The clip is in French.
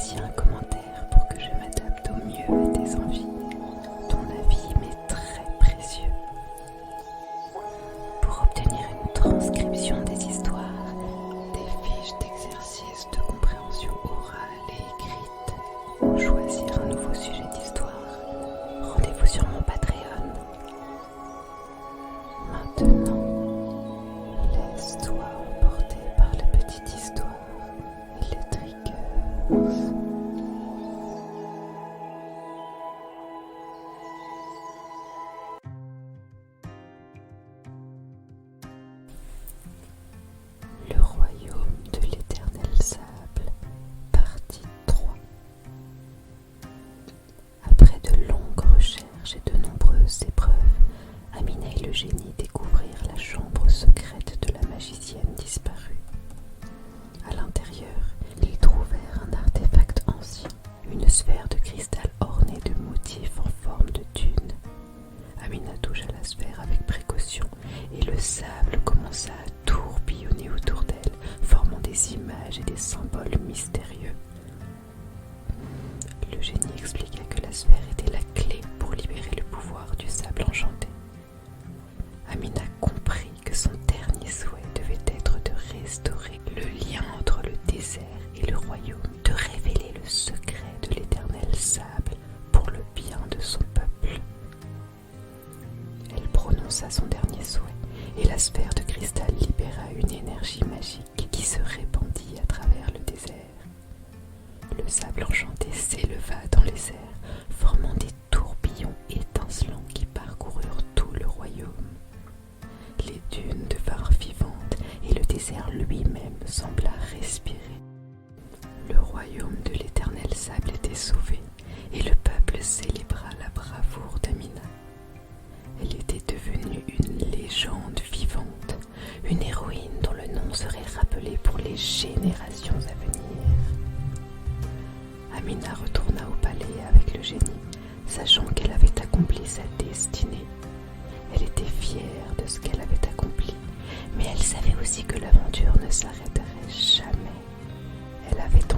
aussi un commentaire pour que je m'adapte au mieux à tes envies. Ton avis m'est très précieux. Pour obtenir une transcription des histoires, des fiches d'exercice de compréhension orale et écrite, ou choisir un nouveau sujet d'histoire, rendez-vous sur mon Patreon. Maintenant, laisse-toi emporter par la petite histoire et les triggers. Le royaume de l'éternel sable, partie 3. Après de longues recherches et de nombreuses épreuves, Amina et le génie découvrirent la chambre secrète de la magicienne disparue. À l'intérieur, ils trouvèrent un artefact ancien, une sphère de cristal ornée de motifs en forme de dune. Amina toucha la sphère avec précaution et le sable commença à tourbillonner autour d'elle, formant des images et des symboles mystérieux. Le génie expliqua que la sphère était la clé pour libérer le pouvoir du sable enchanté. Amina comprit que son dernier souhait devait être de restaurer le lien entre le désert et le royaume, de révéler le secret de l'éternel sable pour le bien de son peuple. Elle prononça son dernier souhait et la sphère de cristal libéra une énergie magique qui se répandit à travers le désert. Le sable enchanté s'éleva dans les airs, formant des tourbillons étincelants qui parcoururent tout le royaume. Les dunes devinrent vivantes et le désert lui-même sembla respirer. Le royaume de l'éternel sable était sauvé et le peuple célébra la bravoure d'Amina. Elle était devenue une légende vivante, une héroïne dont le nom serait rappelé pour les générations à venir. Amina retourna au palais avec le génie, sachant qu'elle avait accompli sa destinée. Elle était fière de ce qu'elle avait accompli, mais elle savait aussi que l'aventure ne s'arrêterait jamais. Elle avait